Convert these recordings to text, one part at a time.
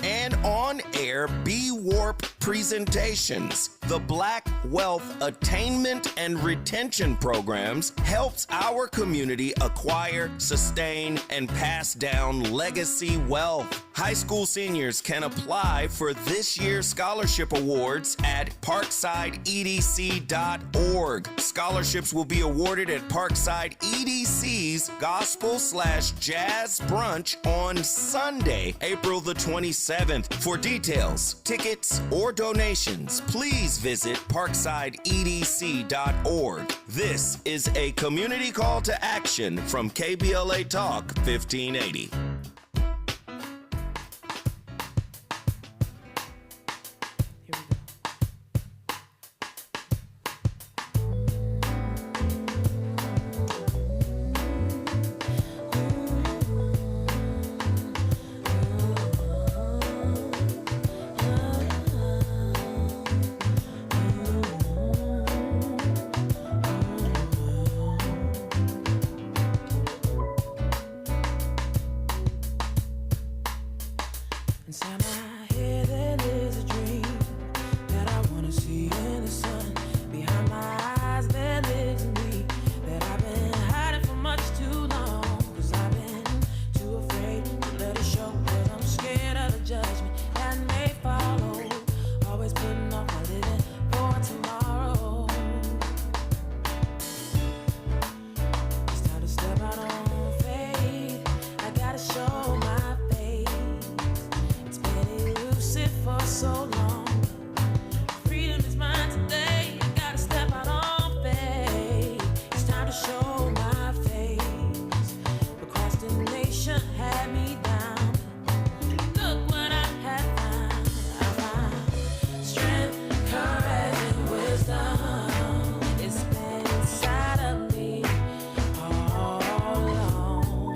and on-air B-Warp presentations. The Black Wealth Attainment and Retention Programs helps our community acquire, sustain, and pass down legacy wealth. High school seniors can apply for this year's scholarship awards at parksideedc.org. Scholarships will be awarded at Parkside EDC's Gospel/Jazz Brunch on Sunday, April the 27th. For details, tickets, or donations, please visit parksideedc.org. This is a community call to action from KBLA Talk 1580.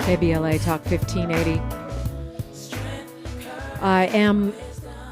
KBLA Talk 1580. I am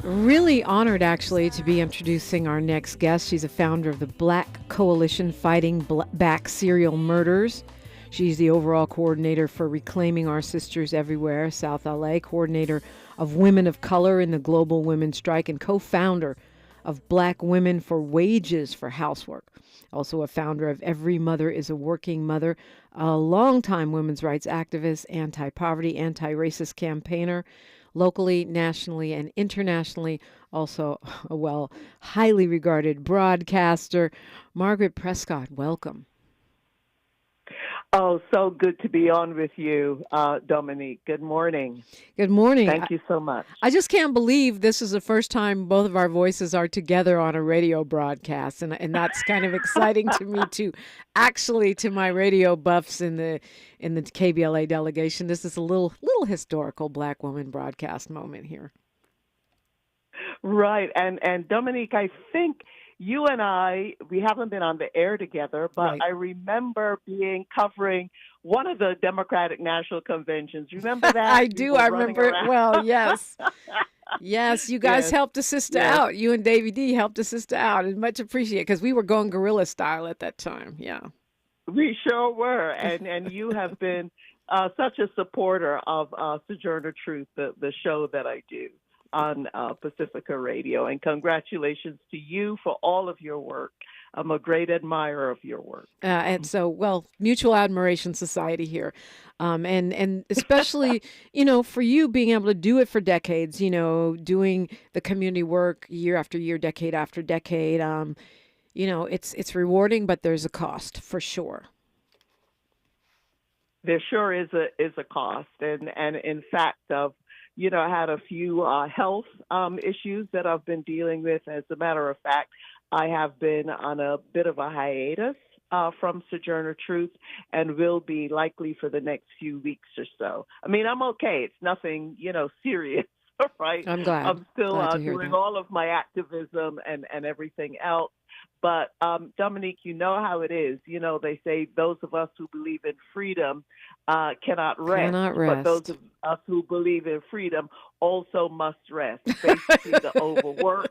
really honored, actually, to be introducing our next guest. She's a founder of the Black Coalition Fighting Back Serial Murders. She's the overall coordinator for Reclaiming Our Sisters Everywhere, South LA, coordinator of Women of Color in the Global Women's Strike, and co-founder of Black Women for Wages for Housework. Also a founder of Every Mother is a Working Mother, a longtime women's rights activist, anti-poverty, anti-racist campaigner, locally, nationally, and internationally. Also a highly regarded broadcaster. Margaret Prescod, welcome. Oh, so good to be on with you, Dominique. Good morning. Good morning. Thank you so much. I just can't believe this is the first time both of our voices are together on a radio broadcast, and that's kind of exciting to me too. Actually, to my radio buffs in the KBLA delegation, this is a little historical Black woman broadcast moment here. Right, and Dominique, I think you and we haven't been on the air together, but right. I remember covering one of the Democratic National Conventions. Remember that? I do. I remember it well, yes. Yes, you guys helped a sister out. You and Davey D helped a sister out. And much appreciated, because we were going guerrilla style at that time. Yeah. We sure were. And you have been such a supporter of Sojourner Truth, the show that I do on Pacifica Radio, and congratulations to you for all of your work. I'm a great admirer of your work. And so, mutual admiration society here. And especially, for you being able to do it for decades, doing the community work year after year, decade after decade, it's rewarding, but there's a cost for sure. There sure is a cost. And in fact, I had a few health issues that I've been dealing with. As a matter of fact, I have been on a bit of a hiatus from Sojourner Truth, and will be likely for the next few weeks or so. I mean, I'm okay. It's nothing, serious, right? I'm glad. I'm still doing all of my activism and everything else. But, Dominique, you know how it is. They say those of us who believe in freedom cannot rest. But those of us who believe in freedom also must rest. Basically, the overwork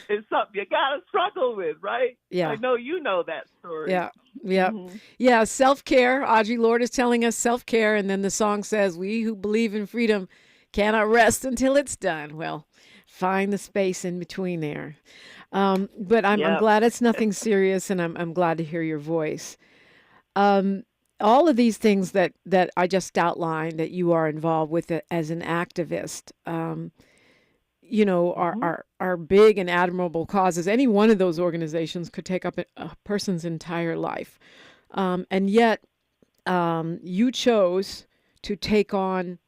is something you got to struggle with, right? Yeah. I know you know that story. Yeah. Yeah. Mm-hmm. Yeah. Self-care. Audre Lorde is telling us self-care. And then the song says, we who believe in freedom Cannot rest until it's done. Well, find the space in between there. But I'm Yep. glad it's nothing serious, and I'm glad to hear your voice. Um, all of these things that I just outlined that you are involved with as an activist, Hmm. are big and admirable causes. Any one of those organizations could take up a person's entire life, and yet you chose to take on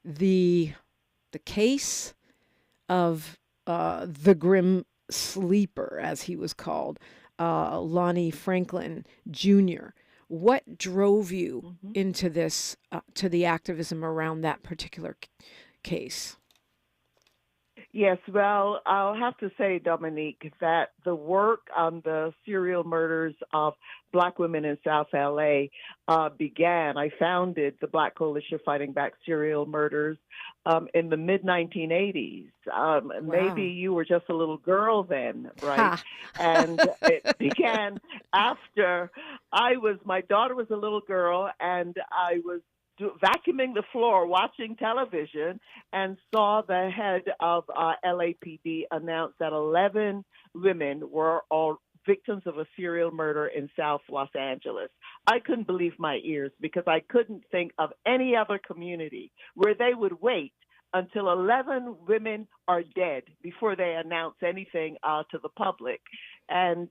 the the case of the Grim Sleeper, as he was called, Lonnie Franklin Jr. What drove you Hmm. into this, to the activism around that particular case? Yes, well, I'll have to say, Dominique, that the work on the serial murders of Black women in South LA began. I founded the Black Coalition Fighting Back Serial Murders in the mid 1980s. Maybe Wow. you were just a little girl then, right? Ha. And it began after my daughter was a little girl, and I was vacuuming the floor watching television and saw the head of LAPD announce that 11 women were all victims of a serial murder in South Los Angeles. I couldn't believe my ears because I couldn't think of any other community where they would wait until 11 women are dead before they announce anything to the public. And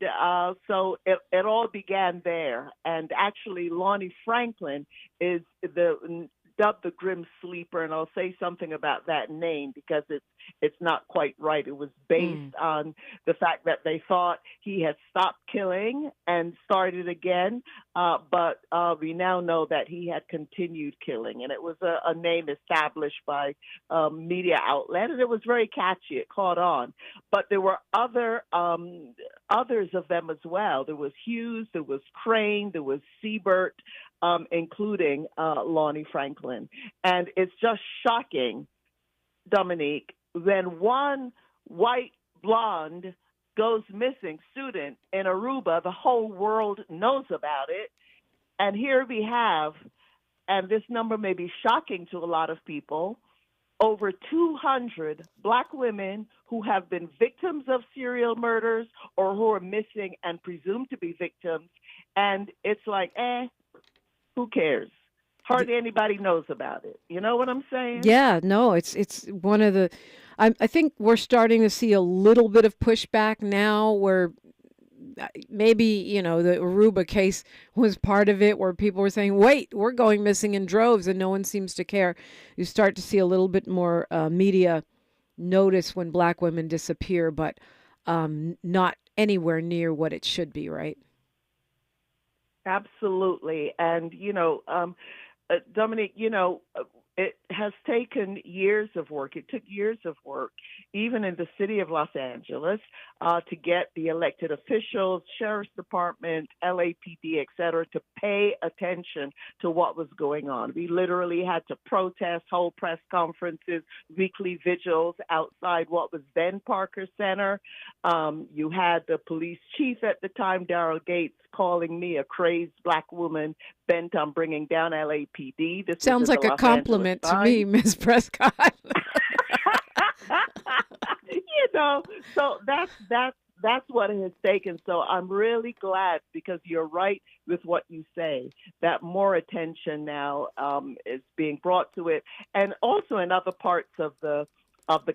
so it all began there. And actually, Lonnie Franklin is dubbed the Grim Sleeper, and I'll say something about that name because it's not quite right. It was based Mm. on the fact that they thought he had stopped killing and started again, but we now know that he had continued killing, and it was a name established by media outlet, and it was very catchy. It caught on, but there were others of them as well. There was Hughes, there was Crane, there was Siebert, including Lonnie Franklin. And it's just shocking, Dominique, when one white blonde goes missing student in Aruba, the whole world knows about it. And here we have, and this number may be shocking to a lot of people, over 200 Black women who have been victims of serial murders or who are missing and presumed to be victims. And it's like, who cares? Hardly anybody knows about it. You know what I'm saying? Yeah, no, it's one of the. I think we're starting to see a little bit of pushback now, where maybe the Aruba case was part of it, where people were saying, "Wait, we're going missing in droves," and no one seems to care. You start to see a little bit more media notice when Black women disappear, but not anywhere near what it should be, right? Absolutely. And, Dominique, it has taken years of work. It took years of work, even in the city of Los Angeles, to get the elected officials, sheriff's department, LAPD, et cetera, to pay attention to what was going on. We literally had to protest, hold press conferences, weekly vigils outside what was then Parker Center. You had the police chief at the time, Daryl Gates, calling me a crazed Black woman bent on bringing down LAPD. This was Sounds in the like a Los Angeles compliment to me, Times. Miss Prescott. you know, so that's what it has taken. So I'm really glad because you're right with what you say that more attention now is being brought to it, and also in other parts of the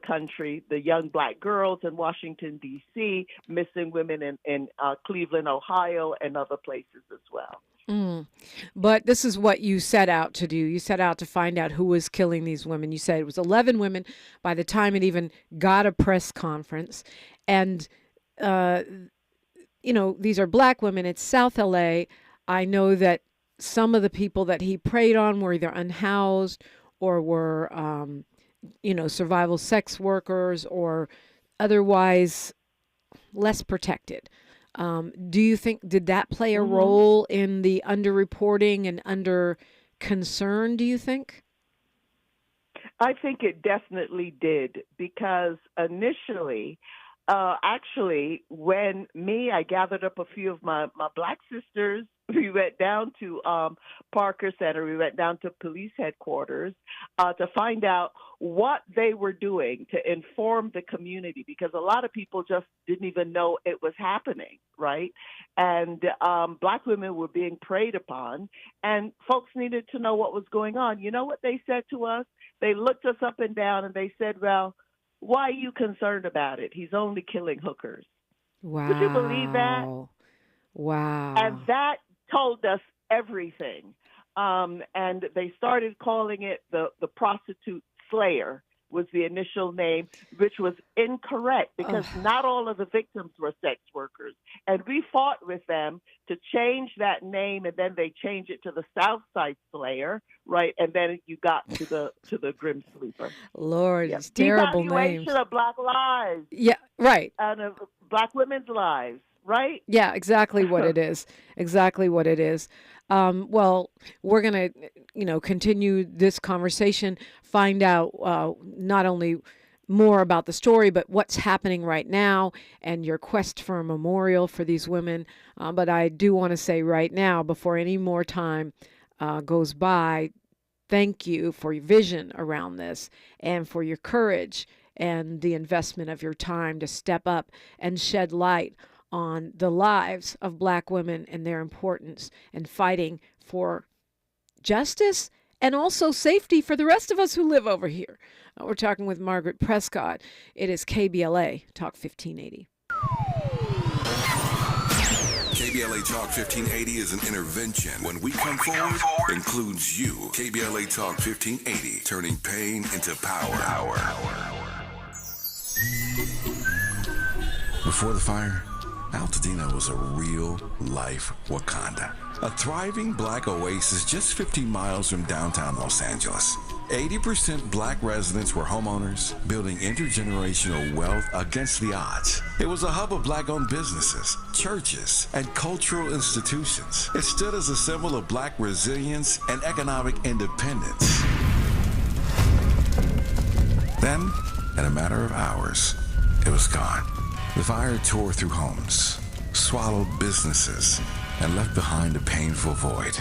country, the young Black girls in Washington D.C., missing women in Cleveland, Ohio, and other places as well. Mm. But this is what you set out to do. You set out to find out who was killing these women. You said it was 11 women by the time it even got a press conference. And, uh, these are Black women. It's South LA. I know that some of the people that he preyed on were either unhoused or were, survival sex workers or otherwise less protected. Do you think did that play a Hmm. role in the underreporting and under concern? Do you think? I think it definitely did because initially, actually, when I gathered up a few of my Black sisters We went down to Parker Center. We went down to police headquarters to find out what they were doing to inform the community, because a lot of people just didn't even know it was happening, right? And Black women were being preyed upon, and folks needed to know what was going on. You know what they said to us? They looked us up and down, and they said, well, why are you concerned about it? He's only killing hookers. Wow. Could you believe that? Wow. And that told us everything. And they started calling it the prostitute slayer was the initial name, which was incorrect because not all of the victims were sex workers. And we fought with them to change that name, and then they changed it to the Southside Slayer, right? And then you got to the Grim Sleeper. Lord, it's terrible names. Devaluation of Black lives. Yeah, right. And of Black women's lives. Right? Yeah, exactly what it is. Exactly what it is. Well, we're going to, continue this conversation, find out not only more about the story, but what's happening right now and your quest for a memorial for these women. But I do want to say right now, before any more time goes by, thank you for your vision around this and for your courage and the investment of your time to step up and shed light on the lives of Black women and their importance and fighting for justice and also safety for the rest of us who live over here. We're talking with Margaret Prescod. It is KBLA Talk 1580. KBLA Talk 1580 is an intervention. When we come forward, includes you. KBLA Talk 1580, turning pain into power. Before the fire, Altadena was a real-life Wakanda. A thriving Black oasis just 50 miles from downtown Los Angeles. 80% Black residents were homeowners, building intergenerational wealth against the odds. It was a hub of Black-owned businesses, churches, and cultural institutions. It stood as a symbol of Black resilience and economic independence. Then, in a matter of hours, it was gone. The fire tore through homes, swallowed businesses, and left behind a painful void.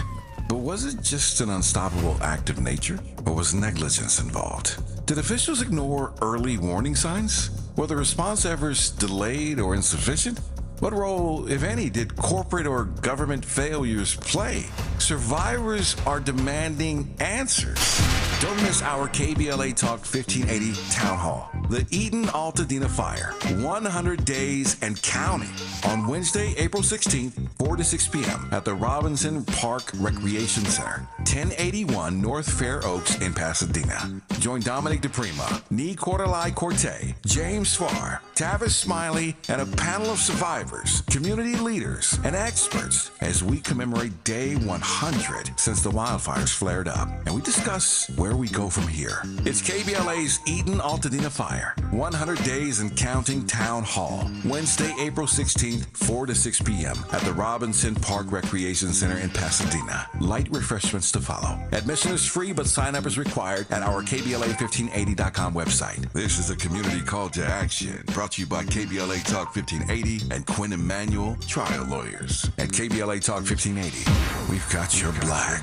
But was it just an unstoppable act of nature, or was negligence involved? Did officials ignore early warning signs? Were the response efforts delayed or insufficient? What role, if any, did corporate or government failures play? Survivors are demanding answers. Don't miss our KBLA Talk 1580 Town Hall. The Eaton Altadena Fire, 100 days and counting. On Wednesday, April 16th, 4 to 6 p.m. at the Robinson Park Recreation Center, 1081 North Fair Oaks in Pasadena. Join Dominique DiPrima, Nee Cordelai Corte, James Farr, Tavis Smiley, and a panel of survivors, community leaders, and experts as we commemorate Day 100 since the wildfires flared up. And we discuss where we go from here. It's KBLA's Eaton Altadena Fire, 100 days and counting Town Hall. Wednesday, April 16th, 4 to 6 p.m. at the Robinson Park Recreation Center in Pasadena. Light refreshments to follow. Admission is free, but sign-up is required at our KBLA1580.com website. This is a community call to action, brought to you by KBLA Talk 1580 and Quinn Emanuel Trial Lawyers. At KBLA Talk 1580, we've got your black.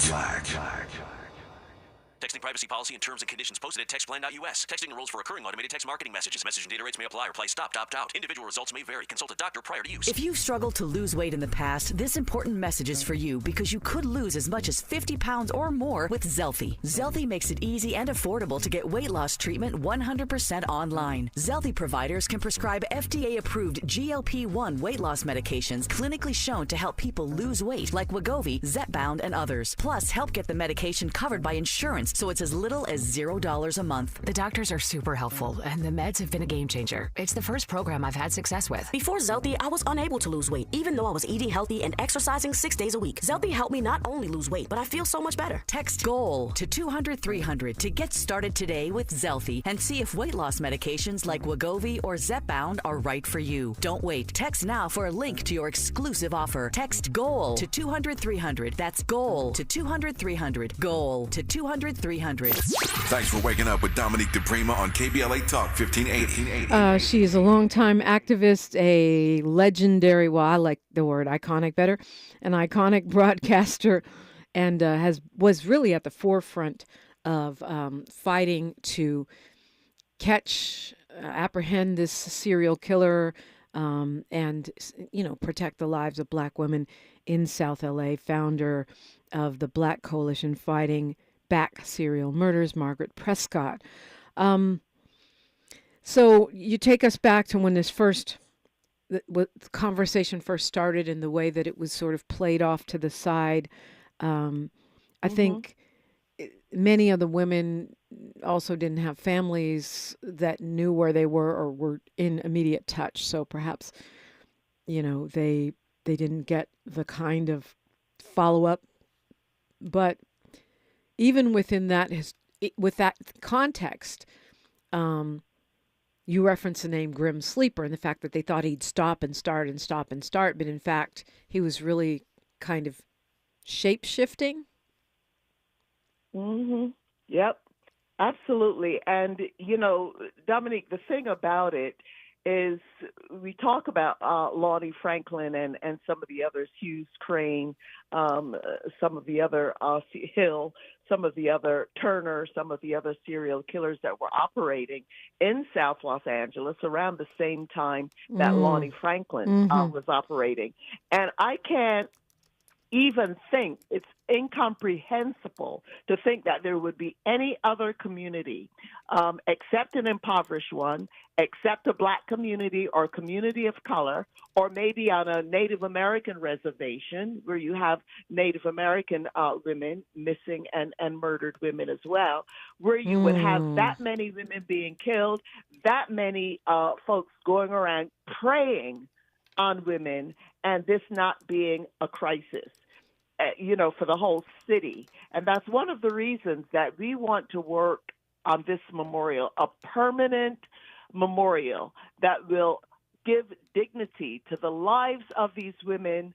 Texting privacy policy and terms and conditions posted at textplan.us. Texting enrolls for recurring automated text marketing messages. Message and data rates may apply. Reply stop, opt out. Individual results may vary. Consult a doctor prior to use. If you've struggled to lose weight in the past, this important message is for you because you could lose as much as 50 pounds or more with Zelfie. Zelfie makes it easy and affordable to get weight loss treatment 100% online. Zelfie providers can prescribe FDA-approved GLP-1 weight loss medications clinically shown to help people lose weight like Wegovy, Zepbound, and others. Plus, help get the medication covered by insurance so it's as little as $0 a month. The doctors are super helpful, and the meds have been a game changer. It's the first program I've had success with. Before Zelfie, I was unable to lose weight, even though I was eating healthy and exercising 6 days a week. Zelfie helped me not only lose weight, but I feel so much better. Text GOAL to 200-300 to get started today with Zelfie and see if weight loss medications like Wegovy or Zepbound are right for you. Don't wait. Text now for a link to your exclusive offer. Text GOAL to 200-300. That's GOAL to 200-300. GOAL to 200-300. 800-300. Thanks for waking up with Dominique DiPrima on KBLA Talk 1580. She is a longtime activist, a legendary, well, I like the word iconic better, an iconic broadcaster, and was really at the forefront of fighting to catch, apprehend this serial killer, and, protect the lives of Black women in South LA, founder of the Black Coalition Fighting Back Serial Murders, Margaret Prescod. So you take us back to when the conversation first started and the way that it was sort of played off to the side. I think many of the women also didn't have families that knew where they were or were in immediate touch. So perhaps, they didn't get the kind of follow-up. But even within that, with that context, you reference the name Grim Sleeper and the fact that they thought he'd stop and start and stop and start, but in fact, he was really kind of shape-shifting. Yep, absolutely. And, Dominique, the thing about it is we talk about Lonnie Franklin and some of the others, Hughes Crane, some of the other Hill, some of the other Turner, some of the other serial killers that were operating in South Los Angeles around the same time that Lonnie Franklin was operating. And I can't even think, it's incomprehensible to think that there would be any other community except an impoverished one, except a Black community or community of color, or maybe on a Native American reservation where you have Native American women missing and murdered women as well, where you would have that many women being killed, that many folks going around preying on women, and this not being a crisis, for the whole city. And that's one of the reasons that we want to work on this memorial, a permanent memorial that will give dignity to the lives of these women.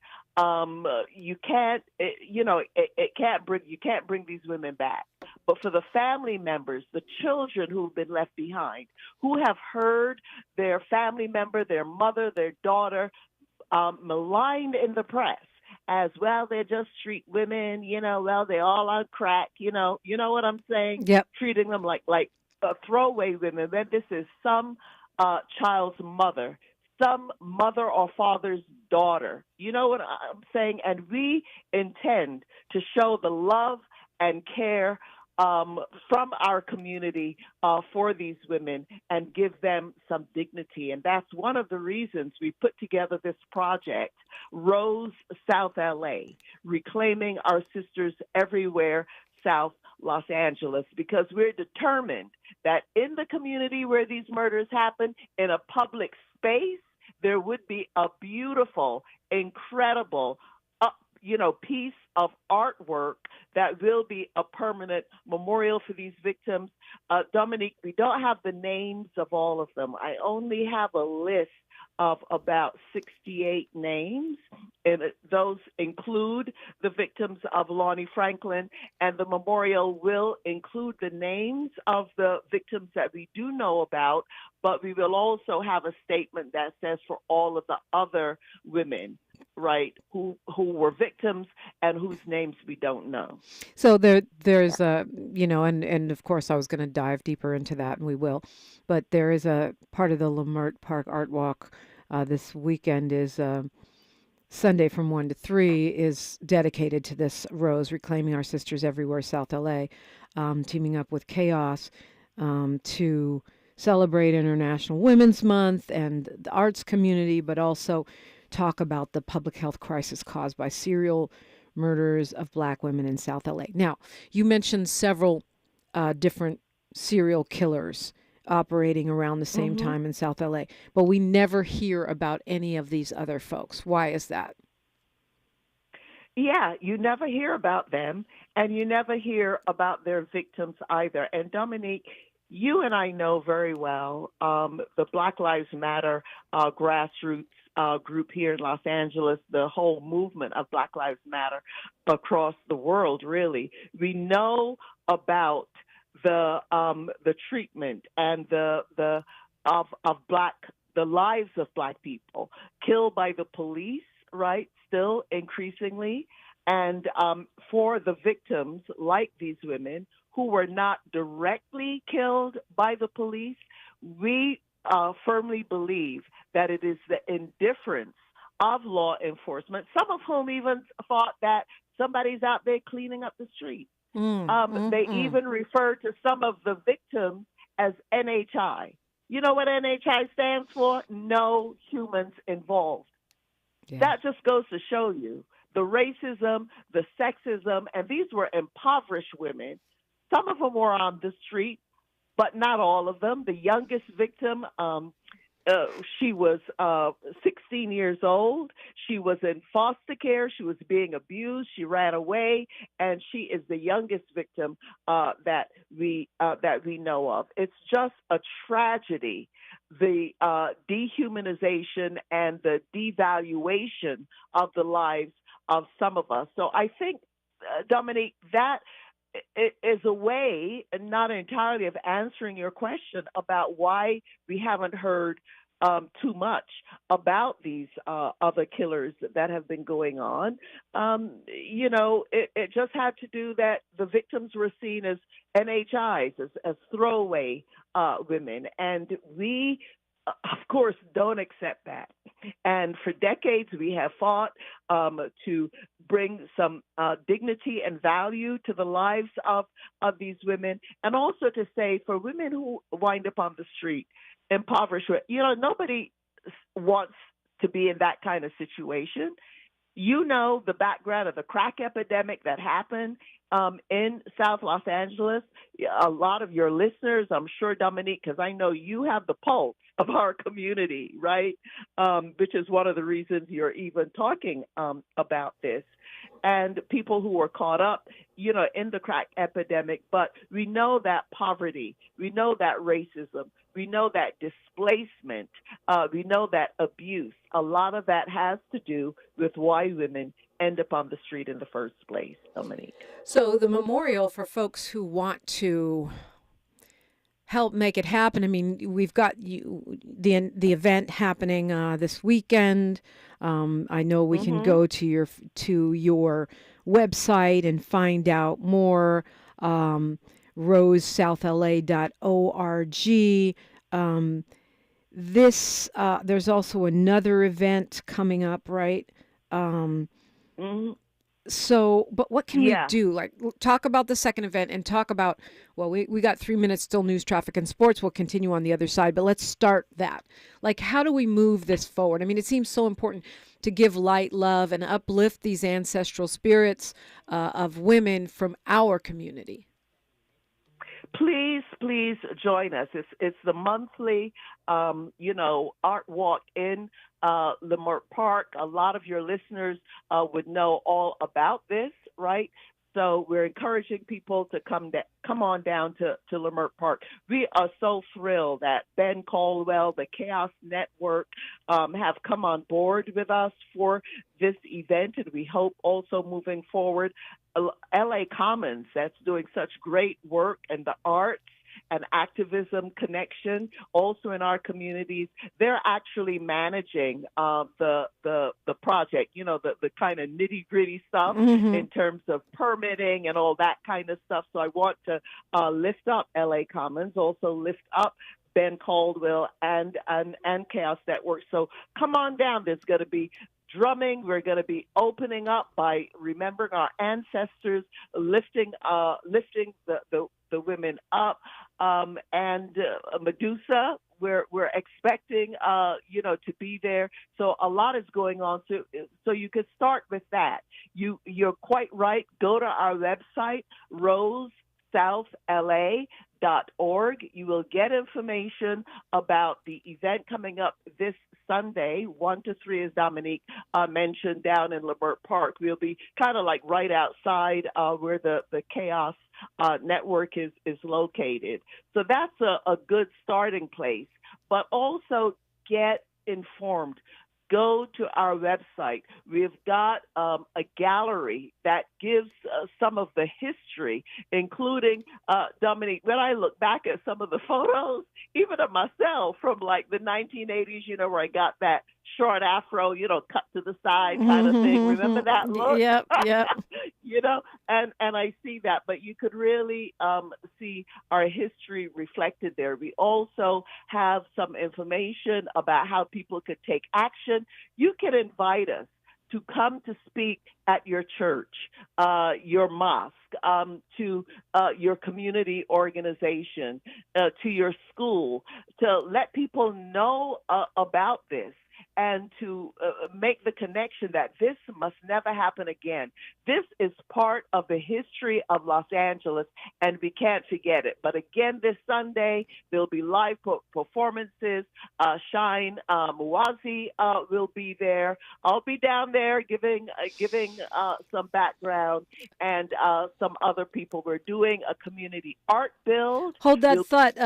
You can't bring these women back. But for the family members, the children who've been left behind, who have heard their family member, their mother, their daughter, maligned in the press as well, they're just street women, they're all on crack, you know what I'm saying? Yep. Treating them like throwaway women. Then this is some child's mother, some mother or father's daughter. You know what I'm saying? And we intend to show the love and care from our community for these women and give them some dignity. And that's one of the reasons we put together this project, Rose South LA, Reclaiming Our Sisters Everywhere South Los Angeles, because we're determined that in the community where these murders happen, in a public space, there would be a beautiful, incredible piece of artwork that will be a permanent memorial for these victims. Dominique, we don't have the names of all of them. I only have a list of about 68 names, and those include the victims of Lonnie Franklin, and the memorial will include the names of the victims that we do know about, but we will also have a statement that says for all of the other women, right, who were victims and whose names we don't know. So there's a, and of course I was going to dive deeper into that, and we will, but there is a part of the Lamert Park Art Walk this weekend is Sunday from 1 to 3 is dedicated to this Rose, Reclaiming Our Sisters Everywhere South LA, teaming up with Chaos to celebrate International Women's Month and the arts community, but also talk about the public health crisis caused by serial murders of Black women in South LA. Now, you mentioned several different serial killers operating around the same time in South LA, but we never hear about any of these other folks. Why is that? Yeah, you never hear about them, and you never hear about their victims either. And Dominique, you and I know very well the Black Lives Matter grassroots group here in Los Angeles, the whole movement of Black Lives Matter across the world, really. We know about the treatment and the lives of Black people killed by the police, right? Still increasingly. And for the victims, like these women, who were not directly killed by the police, we firmly believe that it is the indifference of law enforcement, some of whom even thought that somebody's out there cleaning up the street. They even refer to some of the victims as NHI. You know what NHI stands for? No humans involved. Yeah. That just goes to show you the racism, the sexism, and these were impoverished women. Some of them were on the street, but not all of them. The youngest victim, she was 16 years old. She was in foster care. She was being abused. She ran away, and she is the youngest victim that we know of. It's just a tragedy, the dehumanization and the devaluation of the lives of some of us. So I think, Dominique, that is a way, not entirely, of answering your question about why we haven't heard too much about these other killers that have been going on. It just had to do that the victims were seen as NHIs, as throwaway women. And we, of course, don't accept that. And for decades, we have fought to bring some dignity and value to the lives of these women, and also to say for women who wind up on the street, impoverished, nobody wants to be in that kind of situation. You know the background of the crack epidemic that happened in South Los Angeles. A lot of your listeners, I'm sure, Dominique, because I know you have the pulse of our community, right? Which is one of the reasons you're even talking about this. And people who were caught up, in the crack epidemic. But we know that poverty, we know that racism, we know that displacement, we know that abuse. A lot of that has to do with why women end up on the street in the first place, Dominique. So the memorial, for folks who want to help make it happen, I mean, we've got the event happening this weekend. I know we can go to your website and find out more. RoseSouthLA.org. There's also another event coming up, right? So, but what can we do? Like, talk about the second event and talk about, well, we got 3 minutes still, news, traffic, and sports. We'll continue on the other side, but let's start that. Like, how do we move this forward? I mean, it seems so important to give light, love, and uplift these ancestral spirits of women from our community. Please join us. It's the monthly, art walk in Leimert Park. A lot of your listeners would know all about this, right? So we're encouraging people to come on down to Leimert Park. We are so thrilled that Ben Caldwell, the Chaos Network, have come on board with us for this event, and we hope also moving forward, LA Commons, that's doing such great work in the arts and activism connection also in our communities. They're actually managing the project, the kind of nitty gritty stuff in terms of permitting and all that kind of stuff. So I want to lift up LA Commons, also lift up Ben Caldwell and Chaos Network. So come on down. There's going to be drumming. We're going to be opening up by remembering our ancestors, lifting the women up, and Medusa. We're expecting to be there. So a lot is going on. So you could start with that. You're quite right. Go to our website, RoseSouthLA.org. You will get information about the event coming up this Sunday, 1 to 3, as Dominique mentioned, down in Leimert Park. We'll be kind of like right outside where the Chaos Network is located. So that's a good starting place. But also get informed. go to our website. We've got a gallery that gives some of the history, including, Dominique, when I look back at some of the photos, even of myself from like the 1980s, where I got that short afro, cut to the side kind of thing. Remember that look? Yep. And I see that, but you could really see our history reflected there. We also have some information about how people could take action. You can invite us to come to speak at your church, your mosque, to your community organization, to your school, to let people know about this, and to make the connection that this must never happen again. This is part of the history of Los Angeles, and we can't forget it. But again, this Sunday, there'll be live performances. Shine Muwazi will be there. I'll be down there giving some background, and some other people. We're doing a community art build. Hold that thought,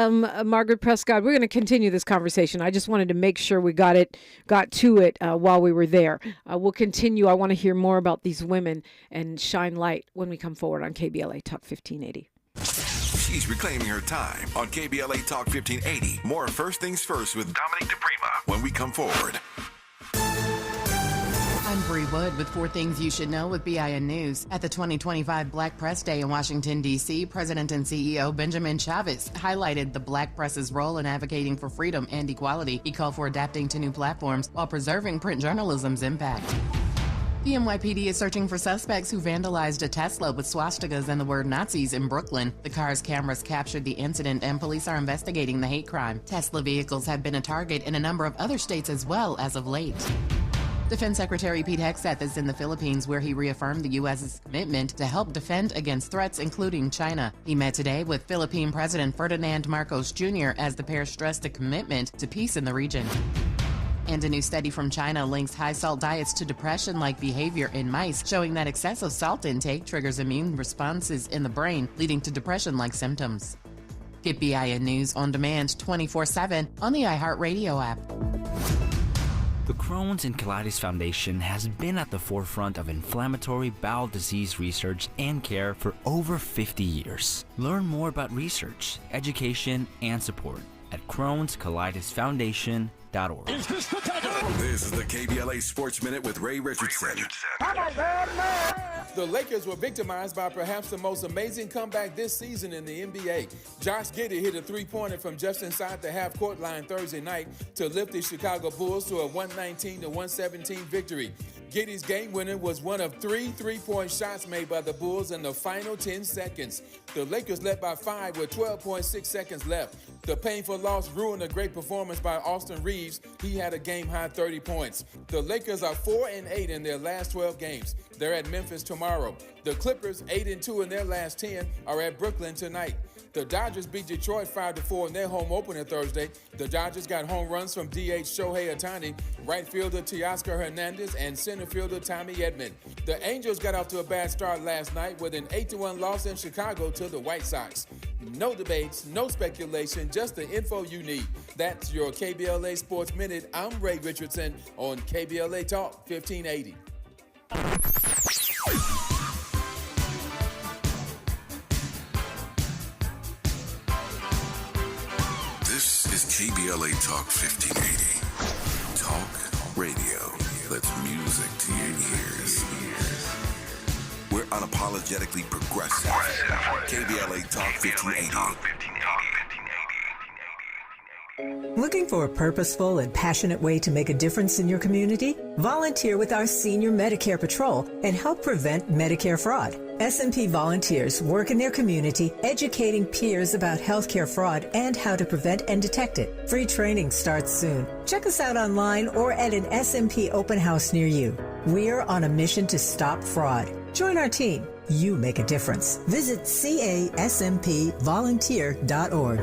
Margaret Prescod. We're going to continue this conversation. I just wanted to make sure we got to it while we were there. We'll continue. I want to hear more about these women and shine light when we come forward on KBLA Talk 1580. She's reclaiming her time on KBLA Talk 1580. More First Things First with Dominique DiPrima when we come forward. I'm Bree Wood with 4 Things You Should Know with BIN News. At the 2025 Black Press Day in Washington, D.C., President and CEO Benjamin Chavez highlighted the Black press's role in advocating for freedom and equality. He called for adapting to new platforms while preserving print journalism's impact. The NYPD is searching for suspects who vandalized a Tesla with swastikas and the word Nazis in Brooklyn. The car's cameras captured the incident, and police are investigating the hate crime. Tesla vehicles have been a target in a number of other states as well as of late. Defense Secretary Pete Hegseth is in the Philippines, where he reaffirmed the U.S.'s commitment to help defend against threats, including China. He met today with Philippine President Ferdinand Marcos Jr. as the pair stressed a commitment to peace in the region. And a new study from China links high salt diets to depression-like behavior in mice, showing that excessive salt intake triggers immune responses in the brain, leading to depression-like symptoms. Get BIN News on demand 24/7 on the iHeartRadio app. The Crohn's and Colitis Foundation has been at the forefront of inflammatory bowel disease research and care for over 50 years. Learn more about research, education, and support at Crohn'sColitisFoundation.org. This is the KBLA Sports Minute with Ray Richardson. The Lakers were victimized by perhaps the most amazing comeback this season in the NBA. Josh Giddey hit a three-pointer from just inside the half-court line Thursday night to lift the Chicago Bulls to a 119-117 victory. Giddey's game winner was one of 3 three-point shots made by the Bulls in the final 10 seconds. The Lakers led by 5 with 12.6 seconds left. The painful loss ruined a great performance by Austin Reeves. He had a game-high 30 points. The Lakers are 4-8 in their last 12 games. They're at Memphis tomorrow. The Clippers, 8-2 in their last 10, are at Brooklyn tonight. The Dodgers beat Detroit 5-4 in their home opener Thursday. The Dodgers got home runs from DH Shohei Ohtani, right fielder Teoscar Hernandez, and center fielder Tommy Edman. The Angels got off to a bad start last night with an 8-1 loss in Chicago to the White Sox. No debates, no speculation, just the info you need. That's your KBLA Sports Minute. I'm Ray Richardson on KBLA Talk 1580. This is KBLA Talk 1580. Talk radio. That's music to your ears. We're unapologetically progressive. KBLA Talk 1580. Looking for a purposeful and passionate way to make a difference in your community? Volunteer with our Senior Medicare Patrol and help prevent Medicare fraud. S&P volunteers work in their community educating peers about healthcare fraud and how to prevent and detect it. Free training starts soon. Check us out online or at an S&P open house near you. We're on a mission to stop fraud. Join our team. You make a difference. Visit CASMPvolunteer.org.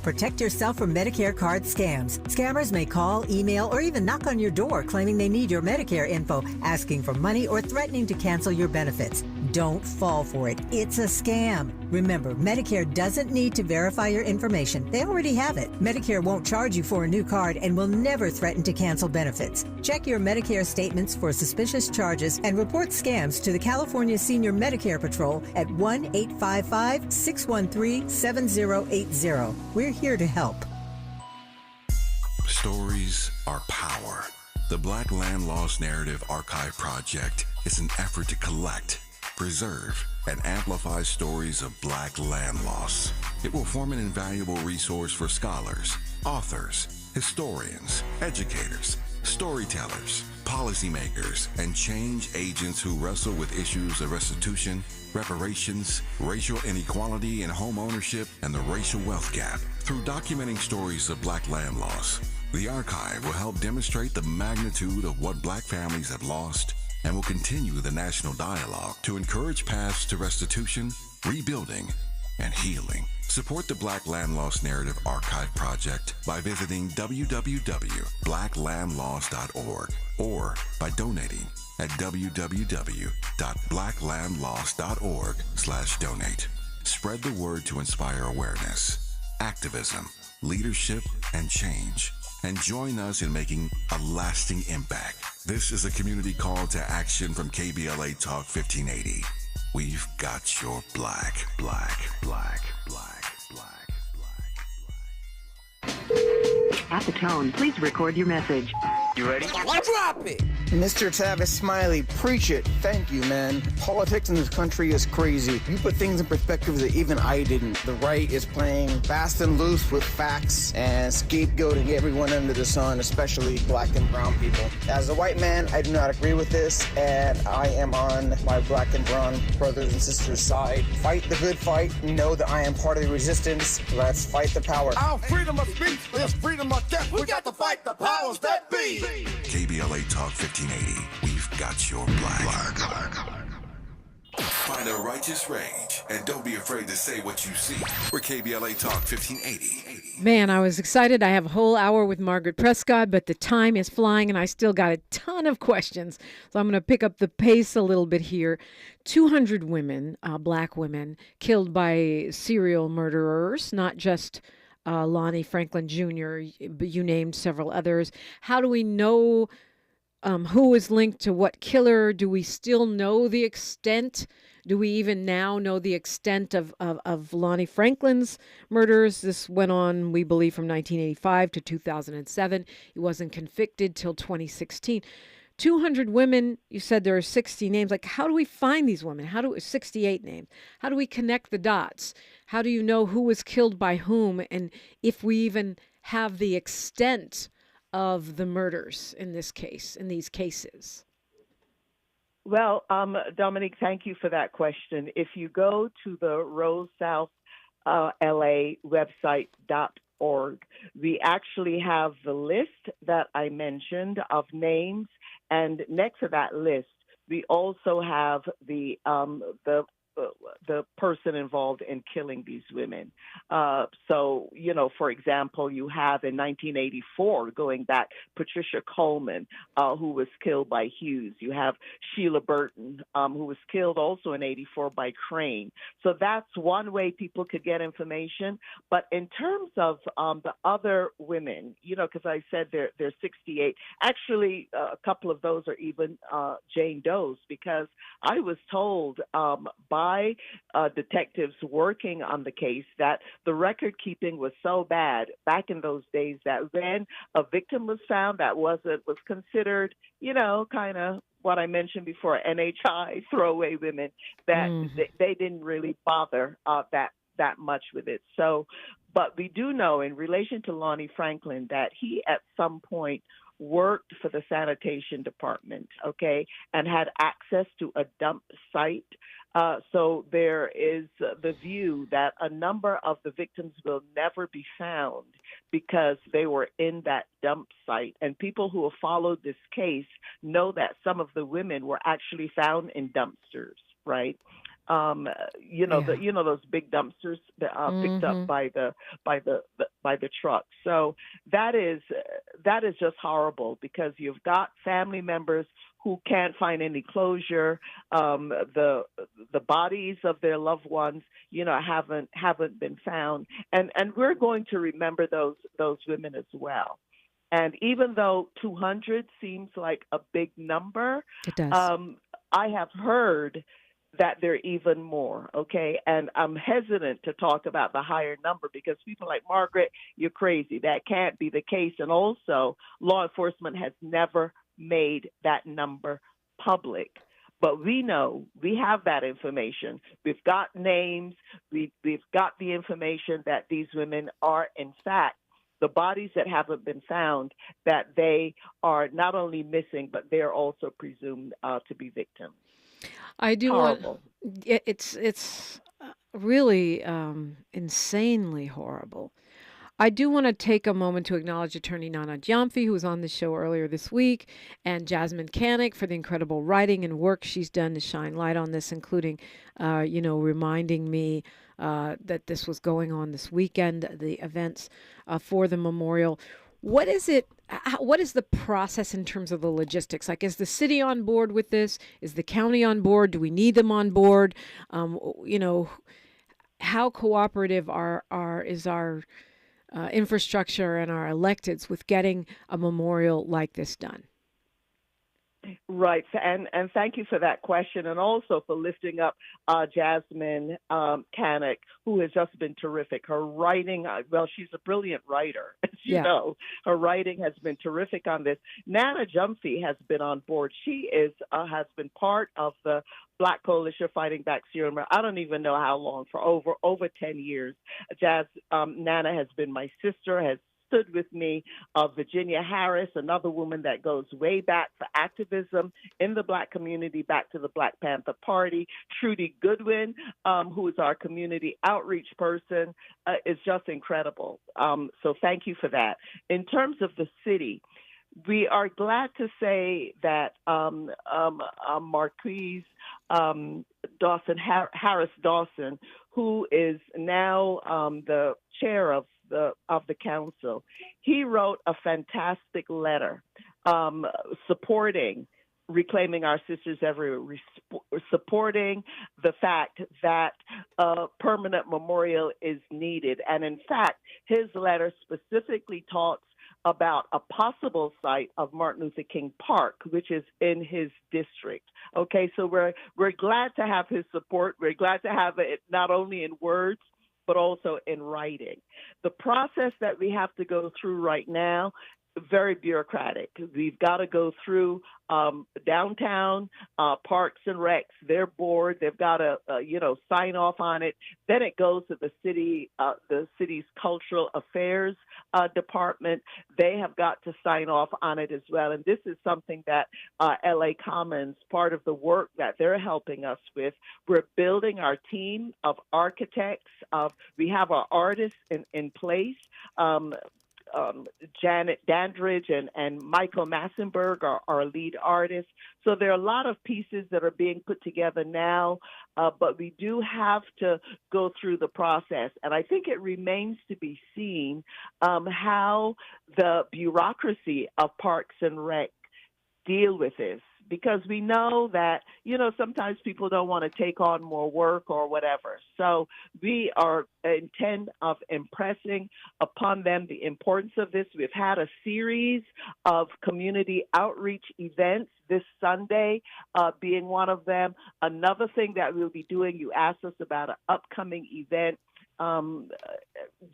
Protect yourself from Medicare card scams. Scammers may call, email, or even knock on your door claiming they need your Medicare info, asking for money or threatening to cancel your benefits. Don't fall for it. It's a scam. Remember, Medicare doesn't need to verify your information. They already have it. Medicare won't charge you for a new card and will never threaten to cancel benefits. Check your Medicare statements for suspicious charges and report scams to the California Senior Medicare Patrol at 1-855-613-7080. We're here to help. Stories are power. The Black Land Lost Narrative Archive Project is an effort to collect, preserve, and amplify stories of Black land loss. It will form an invaluable resource for scholars, authors, historians, educators, storytellers, policymakers, and change agents who wrestle with issues of restitution, reparations, racial inequality in home ownership, and the racial wealth gap. Through documenting stories of Black land loss, the archive will help demonstrate the magnitude of what Black families have lost and will continue the national dialogue to encourage paths to restitution, rebuilding, and healing. Support the Black Land Lost Narrative Archive Project by visiting www.blacklandlost.org or by donating at www.blacklandlost.org/donate. Spread the word to inspire awareness, activism, leadership, and change. And join us in making a lasting impact. This is a community call to action from KBLA Talk 1580. We've got your black. At the tone, please record your message. You ready? Drop it! Mr. Tavis Smiley, preach it. Thank you, man. Politics in this country is crazy. You put things in perspective that even I didn't. The right is playing fast and loose with facts and scapegoating everyone under the sun, especially Black and brown people. As a white man, I do not agree with this, and I am on my Black and brown brothers and sisters' side. Fight the good fight. Know that I am part of the resistance. Let's fight the power. Our freedom of speech is freedom of death. We got to fight the powers that be. KBLA Talk 1580. We've got your black. Find a righteous rage and don't be afraid to say what you see. We're KBLA Talk 1580. Man, I was excited. I have a whole hour with Margaret Prescod, but the time is flying and I still got a ton of questions. So I'm going to pick up the pace a little bit here. 200 women, Black women, killed by serial murderers, not just Lonnie Franklin Jr., but you named several others. How do we know who is linked to what killer? Do we still know the extent? Do we even now know the extent of Lonnie Franklin's murders? This went on, we believe, from 1985 to 2007. He wasn't convicted till 2016. 200 women, you said there are 60 names. Like, how do we find these women? 68 names. How do we connect the dots? How do you know who was killed by whom? And if we even have the extent of the murders in this case, in these cases? Well, Dominique, thank you for that question. If you go to the Rose South LA website.org, we actually have the list that I mentioned of names, and next to that list, we also have the person involved in killing these women. So, for example, you have in 1984, going back, Patricia Coleman, who was killed by Hughes. You have Sheila Burton, who was killed also in 84 by Crane. So that's one way people could get information. But in terms of the other women, because I said there's 68, actually a couple of those are even Jane Doe's, because I was told by detectives working on the case that the record keeping was so bad back in those days that when a victim was found that was considered, kind of what I mentioned before, NHI, throwaway women, that they didn't really bother that much with it. So, but we do know in relation to Lonnie Franklin that he at some point worked for the sanitation department, and had access to a dump site. So there is the view that a number of the victims will never be found because they were in that dump site. And people who have followed this case know that some of the women were actually found in dumpsters, right? Those big dumpsters that are picked up by the truck. So that is just horrible, because you've got family members who can't find any closure. The bodies of their loved ones, haven't been found, and we're going to remember those women as well. And even though 200 seems like a big number, it does. I have heard that there are even more, okay? And I'm hesitant to talk about the higher number because people like, Margaret, you're crazy. That can't be the case. And also, law enforcement has never made that number public. But we know, we have that information. We've got names. We've got the information that these women are, in fact, the bodies that haven't been found, that they are not only missing, but they're also presumed to be victims. I do Horrible. It's really insanely horrible. I do want to take a moment to acknowledge Attorney Nana Gyamfi, who was on the show earlier this week, and Jasmine Canick for the incredible writing and work she's done to shine light on this, including, reminding me that this was going on this weekend, the events for the memorial. What is it? What is the process in terms of the logistics? Like, is the city on board with this? Is the county on board? Do we need them on board? How cooperative is our infrastructure and our electeds with getting a memorial like this done? Right, and thank you for that question, and also for lifting up Jasmine Canick, who has just been terrific. Her writing, she's a brilliant writer, as you know. Her writing has been terrific on this. Nana Gyamfi has been on board. She has been part of the Black Coalition Fighting Back Serial Murder. I don't even know how long, for over 10 years. Nana has been my sister, has stood with me. Virginia Harris, another woman that goes way back for activism in the Black community, back to the Black Panther Party. Trudy Goodwin, who is our community outreach person, is just incredible. So thank you for that. In terms of the city, we are glad to say that Marquise Harris Dawson, who is now the chair of the council, he wrote a fantastic letter supporting Reclaiming Our Sisters Everywhere, supporting the fact that a permanent memorial is needed. And in fact, his letter specifically talks about a possible site of Martin Luther King Park, which is in his district. Okay, so we're glad to have his support. We're glad to have it not only in words, but also in writing. The process that we have to go through right now, very bureaucratic. We've got to go through downtown Parks and Recs, their board. They've got to, sign off on it. Then it goes to the city's cultural affairs department. They have got to sign off on it as well. And this is something that LA Commons, part of the work that they're helping us with. We're building our team of architects. We have our artists in place. Janet Dandridge and Michael Massenberg are our lead artists. So there are a lot of pieces that are being put together now, but we do have to go through the process. And I think it remains to be seen how the bureaucracy of Parks and Rec deal with this. Because we know that, sometimes people don't want to take on more work or whatever. So we are intent of impressing upon them the importance of this. We've had a series of community outreach events, this Sunday being one of them. Another thing that we'll be doing, you asked us about an upcoming event.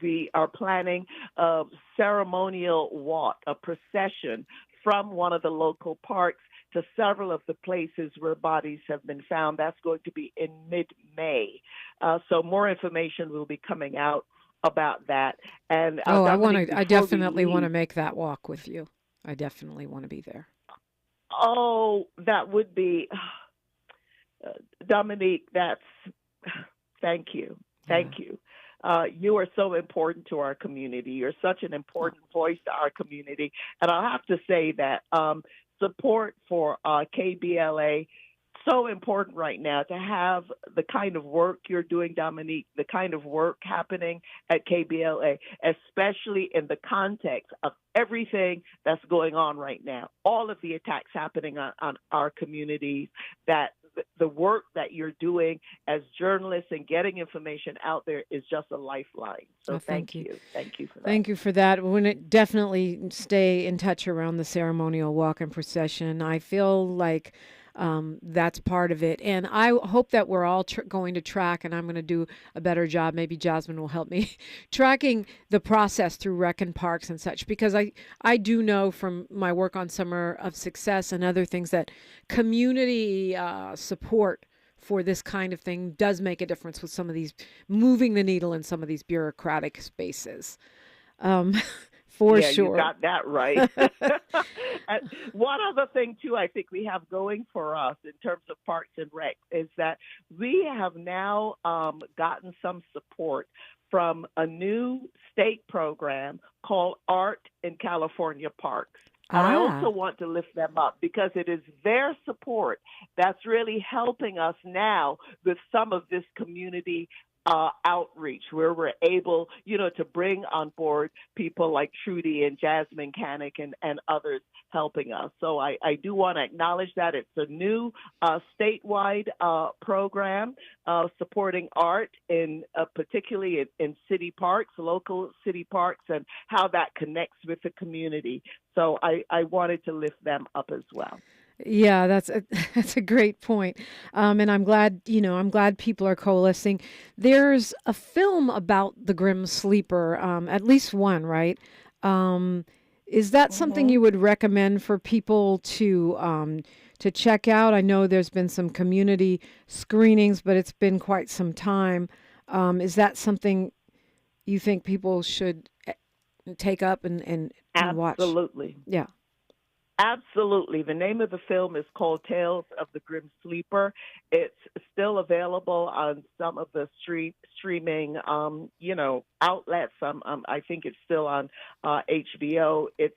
We are planning a ceremonial walk, a procession from one of the local parks to several of the places where bodies have been found. That's going to be in mid-May. So more information will be coming out about that. And I definitely want to make that walk with you. I definitely want to be there. Oh, that would be, Dominique, thank you. Thank you. You are so important to our community. You're such an important voice to our community. And I'll have to say that support for KBLA so important right now to have the kind of work you're doing, Dominique, the kind of work happening at KBLA, especially in the context of everything that's going on right now, all of the attacks happening on our communities, that the work that you're doing as journalists and getting information out there is just a lifeline. So thank you. Thank you for that. Thank you for that. We're going to definitely stay in touch around the ceremonial walk and procession. I feel like that's part of it. And I hope that we're all going to track, and I'm going to do a better job, maybe Jasmine will help me, tracking the process through rec and parks and such, because I do know from my work on Summer of Success and other things that community support for this kind of thing does make a difference with some of these, moving the needle in some of these bureaucratic spaces. For sure. You got that right. And one other thing, too, I think we have going for us in terms of Parks and Rec is that we have now gotten some support from a new state program called Art in California Parks. And I also want to lift them up because it is their support that's really helping us now with some of this community outreach, where we're able, to bring on board people like Trudy and Jasmine Canick and others helping us. So I do want to acknowledge that. It's a new statewide program supporting art, particularly in city parks, local city parks, and how that connects with the community. So I wanted to lift them up as well. Yeah, that's a great point. And I'm glad people are coalescing. There's a film about the Grim Sleeper, at least one, right? Is that something you would recommend for people to check out? I know there's been some community screenings, but it's been quite some time. Is that something you think people should take up and watch? Absolutely. Yeah. Absolutely. The name of the film is called Tales of the Grim Sleeper. It's still available on some of the streaming, outlets. I think it's still on HBO. It's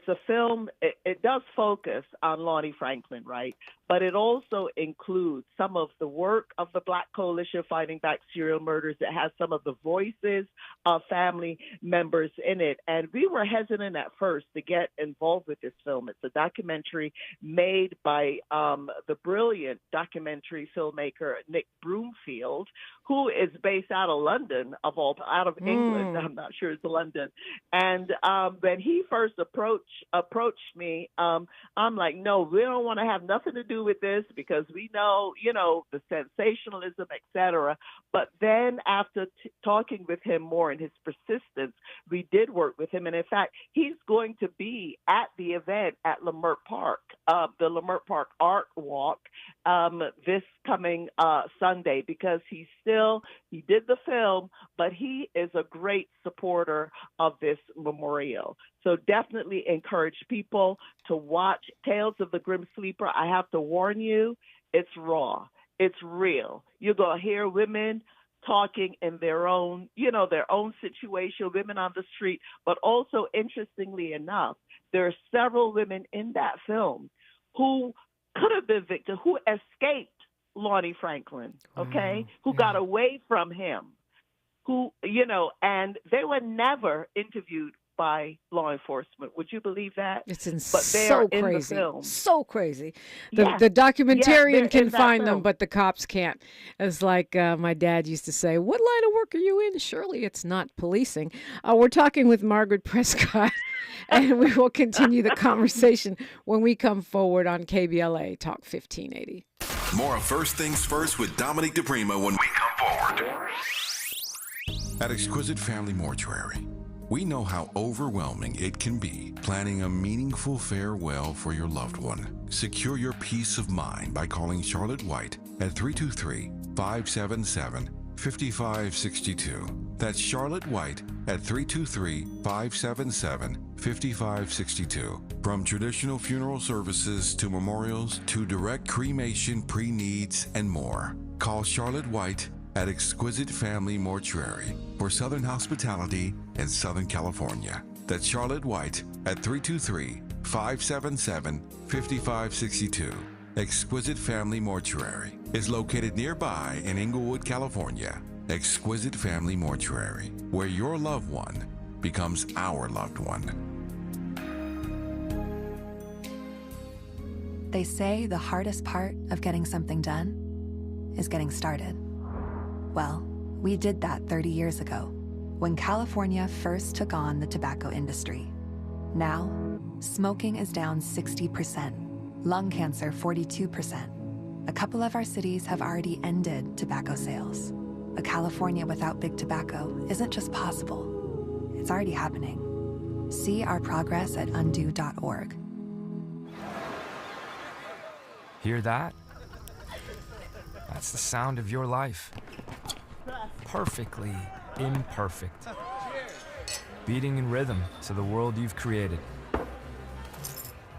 a film. It does focus on Lonnie Franklin, right? But it also includes some of the work of the Black Coalition Fighting Back Serial Murders. It has some of the voices of family members in it. And we were hesitant at first to get involved with this film. It's a documentary made by the brilliant documentary filmmaker Nick Broomfield, who is based out of London, out of England. I'm not sure it's London. And when he first approached me, I'm like, no, we don't want to have nothing to do with this because we know, the sensationalism, et cetera. But then after talking with him more and his persistence, we did work with him. And in fact, he's going to be at the event at Leimert Park, the Leimert Park Art Walk, this coming Sunday, because he did the film, but he is a great supporter of this memorial. So definitely encourage people to watch Tales of the Grim Sleeper. I have to warn you, it's raw. It's real. You're going to hear women talking in their own situation, women on the street. But also, interestingly enough, there are several women in that film who could have been victims, who escaped Lonnie Franklin, who got away from him, and they were never interviewed by law enforcement. Would you believe that? It's so crazy. In the film. So crazy. The documentarian can find them, but the cops can't. It's like my dad used to say, what line of work are you in? Surely it's not policing. We're talking with Margaret Prescod, and we will continue the conversation when we come forward on KBLA Talk 1580. More of First Things First with Dominique DiPrima when we come forward. At Exquisite Family Mortuary, we know how overwhelming it can be planning a meaningful farewell for your loved one. Secure your peace of mind by calling Charlotte White at 323-577-5562. That's Charlotte White at 323-577-5562. From traditional funeral services to memorials to direct cremation, pre-needs, and more. Call Charlotte White at Exquisite Family Mortuary for Southern hospitality in Southern California. That's Charlotte White at 323-577-5562. Exquisite Family Mortuary is located nearby in Inglewood, California. Exquisite Family Mortuary, where your loved one becomes our loved one. They say the hardest part of getting something done is getting started. Well, we did that 30 years ago when California first took on the tobacco industry. Now, smoking is down 60%, lung cancer 42%. A couple of our cities have already ended tobacco sales. A California without big tobacco isn't just possible, it's already happening. See our progress at undo.org. Hear that? That's the sound of your life. Perfectly imperfect. Beating in rhythm to the world you've created.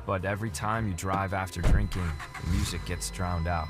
But every time you drive after drinking, the music gets drowned out.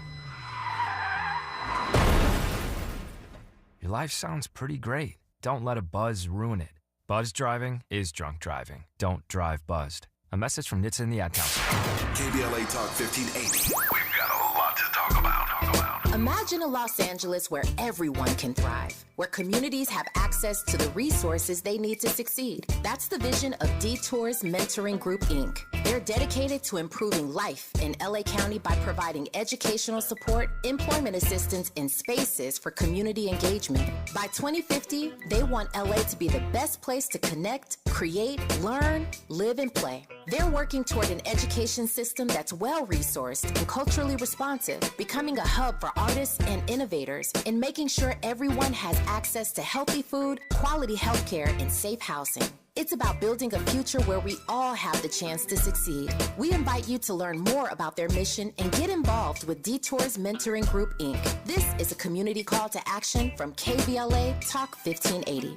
Your life sounds pretty great. Don't let a buzz ruin it. Buzz driving is drunk driving. Don't drive buzzed. A message from Nitsa in the Ad Council. KBLA Talk 1580. We've got a lot to talk about. Imagine a Los Angeles where everyone can thrive, where communities have access to the resources they need to succeed. That's the vision of Detours Mentoring Group, Inc. They're dedicated to improving life in LA County by providing educational support, employment assistance, and spaces for community engagement. By 2050, they want LA to be the best place to connect, create, learn, live, and play. They're working toward an education system that's well-resourced and culturally responsive, becoming a hub for artists and innovators, and making sure everyone has access to healthy food, quality healthcare, and safe housing. It's about building a future where we all have the chance to succeed. We invite you to learn more about their mission and get involved with Detours Mentoring Group, Inc. This is a community call to action from KBLA Talk 1580.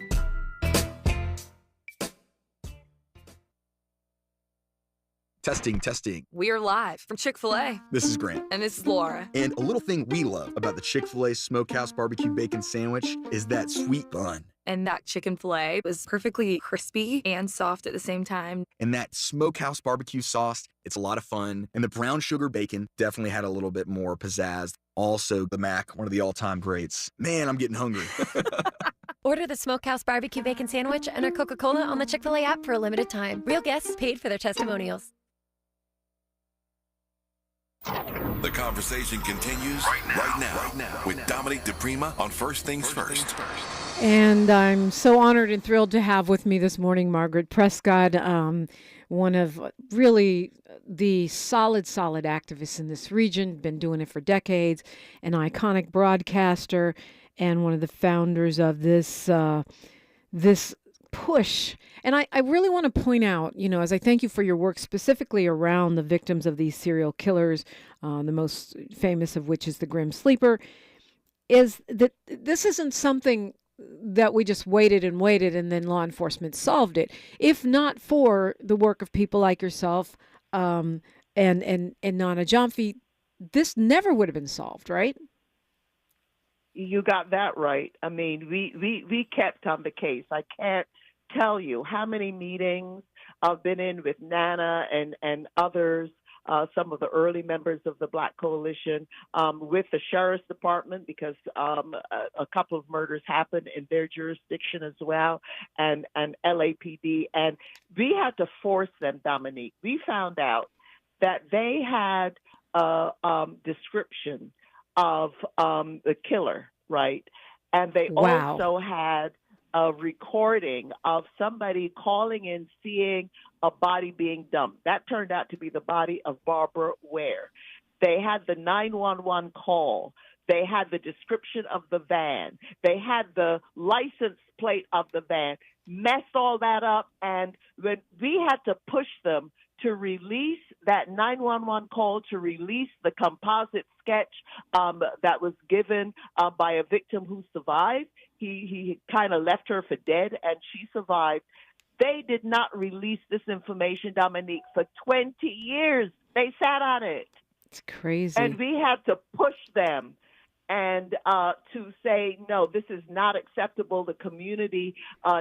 Testing. We're live from Chick-fil-A. This is Grant. And this is Laura. And a little thing we love about the Chick-fil-A Smokehouse Barbecue Bacon Sandwich is that sweet bun. And that chicken filet was perfectly crispy and soft at the same time. And that Smokehouse Barbecue sauce, it's a lot of fun. And the brown sugar bacon definitely had a little bit more pizzazz. Also, the Mac, one of the all-time greats. Man, I'm getting hungry. Order the Smokehouse Barbecue Bacon Sandwich and our Coca-Cola on the Chick-fil-A app for a limited time. Real guests paid for their testimonials. The conversation continues right now with Dominique DiPrima on First Things First. And I'm so honored and thrilled to have with me this morning Margaret Prescod, one of really the solid activists in this region, been doing it for decades, an iconic broadcaster, and one of the founders of this push. And I really want to point out, as I thank you for your work specifically around the victims of these serial killers, the most famous of which is the Grim Sleeper, is that this isn't something that we just waited and then law enforcement solved it. If not for the work of people like yourself and Nana Jomfi, this never would have been solved, right? You got that right. I mean, we kept on the case. I can't tell you how many meetings I've been in with Nana and others, some of the early members of the Black Coalition, with the Sheriff's Department, because a couple of murders happened in their jurisdiction as well, and LAPD. And we had to force them, Dominique. We found out that they had a description of the killer, right? And they also had a recording of somebody calling in, seeing a body being dumped. That turned out to be the body of Barbara Ware. They had the 911 call. They had the description of the van. They had the license plate of the van. Messed all that up, and when we had to push them to release that 911 call, to release the composite sketch that was given by a victim who survived. He kind of left her for dead, and she survived. They did not release this information, Dominique, for 20 years. They sat on it. It's crazy. And we had to push them and to say, no, this is not acceptable. The community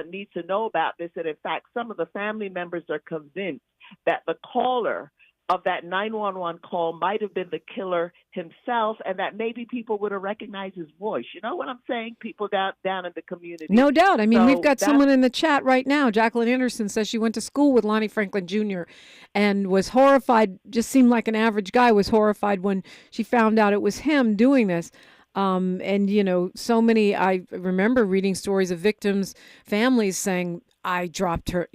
needs to know about this. And in fact, some of the family members are convinced that the caller of that 911 call might have been the killer himself, and that maybe people would have recognized his voice. You know what I'm saying? People down in the community. No doubt. I mean, So we've got that's- someone in the chat right now. Jacqueline Anderson says she went to school with Lonnie Franklin Jr. and was horrified, just seemed like an average guy, was horrified when she found out it was him doing this. And, you know, so many, I remember reading stories of victims' families saying, I dropped her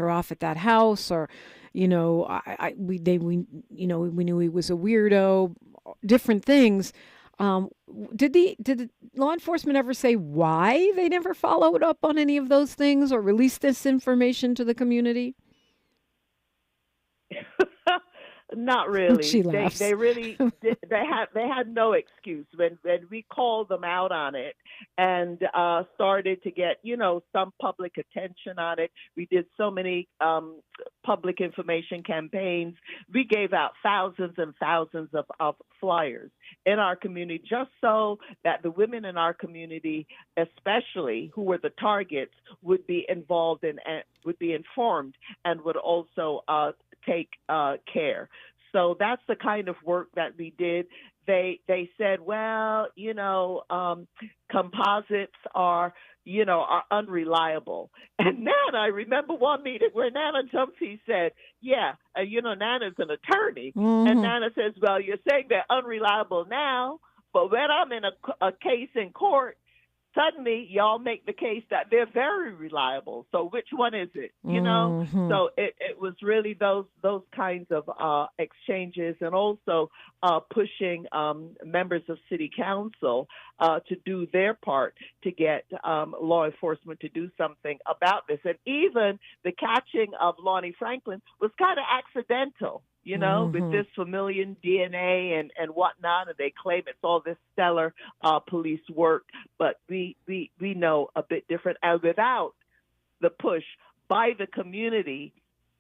off at that house, or, you know, we knew he was a weirdo, different things. Did the law enforcement ever say why they never followed up on any of those things or released this information to the community? Not really. She laughs. They really they had no excuse when we called them out on it and started to get, you know, some public attention on it. We did so many public information campaigns. We gave out thousands and thousands of flyers in our community just so that the women in our community, especially who were the targets, would be involved and would be informed and would also take care. So that's the kind of work that we did. They said, well, you know, composites are unreliable. And Nana, I remember one meeting where Nana Jumpsy said, yeah, you know, Nana's an attorney. Mm-hmm. And Nana says, well, you're saying they're unreliable now, but when I'm in a case in court, suddenly y'all make the case that they're very reliable. So which one is it? You know? Mm-hmm. So it was really those kinds of exchanges, and also pushing members of city council to do their part to get law enforcement to do something about this. And even the catching of Lonnie Franklin was kind of accidental. You know, Mm-hmm. with this familial DNA and whatnot, and they claim it's all this stellar police work, but we know a bit different. And without the push by the community,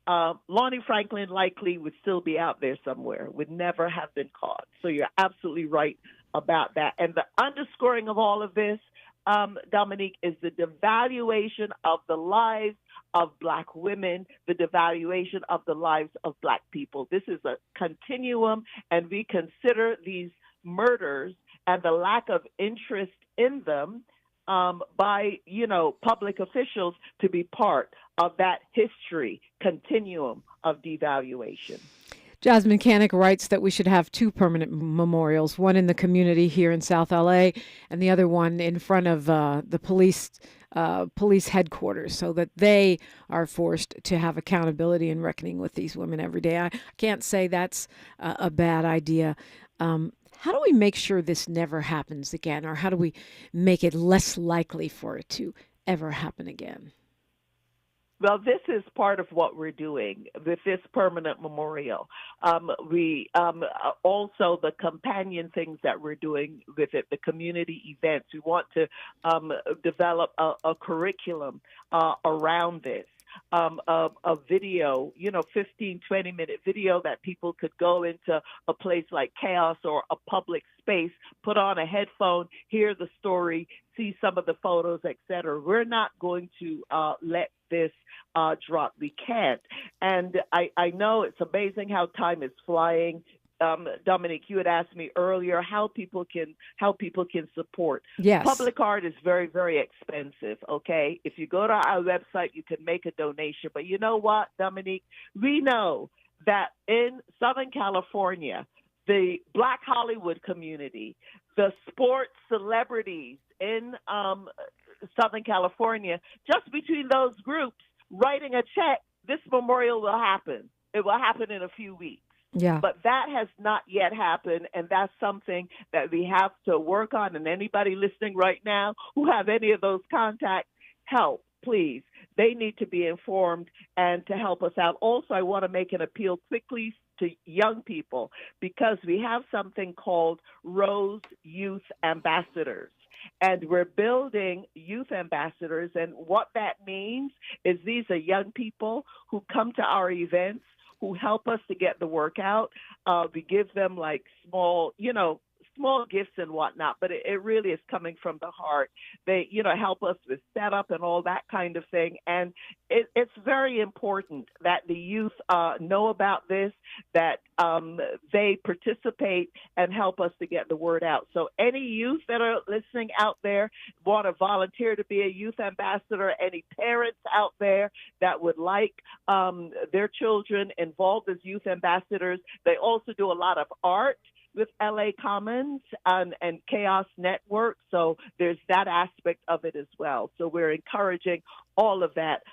Lonnie Franklin likely would still be out there somewhere, would never have been caught. So you're absolutely right about that. And the underscoring of all of this, Dominique, is the devaluation of the lives of Black women, the devaluation of the lives of Black people. This is a continuum, and we consider these murders and the lack of interest in them by, you know, public officials to be part of that history continuum of devaluation. Jasmine Canick writes that we should have two permanent memorials, one in the community here in South LA and the other one in front of the police headquarters, so that they are forced to have accountability and reckoning with these women every day. I can't say that's a bad idea. How do we make sure this never happens again, or how do we make it less likely for it to ever happen again? Well, this is part of what we're doing with this permanent memorial. We also the companion things that we're doing with it, the community events. We want to develop a curriculum around this. A video, 15, 20-minute video that people could go into a place like Chaos or a public space, put on a headphone, hear the story, see some of the photos, etc. We're not going to let this drop. We can't. And I know it's amazing how time is flying. Dominique, you had asked me earlier how people can support. Yes. Public art is very, very expensive, okay? If you go to our website, you can make a donation. But you know what, Dominique? We know that in Southern California, the Black Hollywood community, the sports celebrities in Southern California, just between those groups, writing a check, this memorial will happen. It will happen in a few weeks. Yeah. But that has not yet happened, and that's something that we have to work on. And anybody listening right now who have any of those contacts, help, please. They need to be informed and to help us out. Also, I want to make an appeal quickly to young people, because we have something called Rose Youth Ambassadors. And we're building youth ambassadors. And what that means is these are young people who come to our events, who help us to get the word out. We give them like small, small gifts and whatnot, but it really is coming from the heart. They, help us with setup and all that kind of thing. And it's very important that the youth know about this, that they participate and help us to get the word out. So any youth that are listening out there, want to volunteer to be a youth ambassador, any parents out there that would like their children involved as youth ambassadors. They also do a lot of art with LA Commons and Chaos Network. So there's that aspect of it as well. So we're encouraging all of that,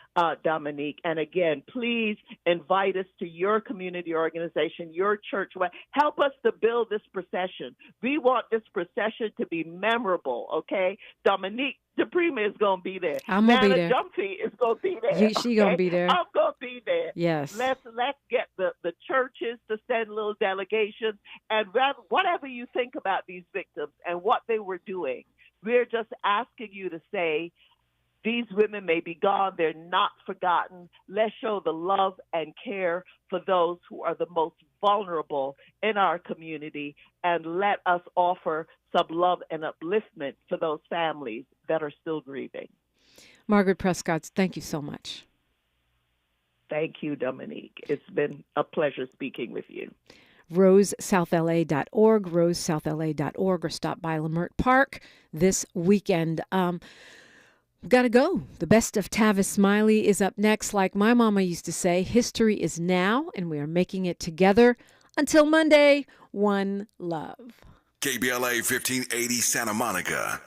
Dominique. And again, please invite us to your community organization, your church. Help us to build this procession. We want this procession to be memorable, okay? Dominique DiPrima is going to be there. I'm going to be there. Jumpy is going to be there. She going to be there. I'm going to be there. Yes. Let's get the churches to send little delegations. And whatever you think about these victims and what they were doing, we're just asking you to say, these women may be gone. They're not forgotten. Let's show the love and care for those who are the most vulnerable in our community, and let us offer some love and upliftment for those families that are still grieving. Margaret Prescod, thank you so much. Thank you, Dominique. It's been a pleasure speaking with you. RoseSouthLA.org, RoseSouthLA.org, or stop by Lamert Park this weekend. Gotta go. The best of Tavis Smiley is up next. Like my mama used to say, history is now, and we are making it together. Until Monday, one love. KBLA 1580 Santa Monica.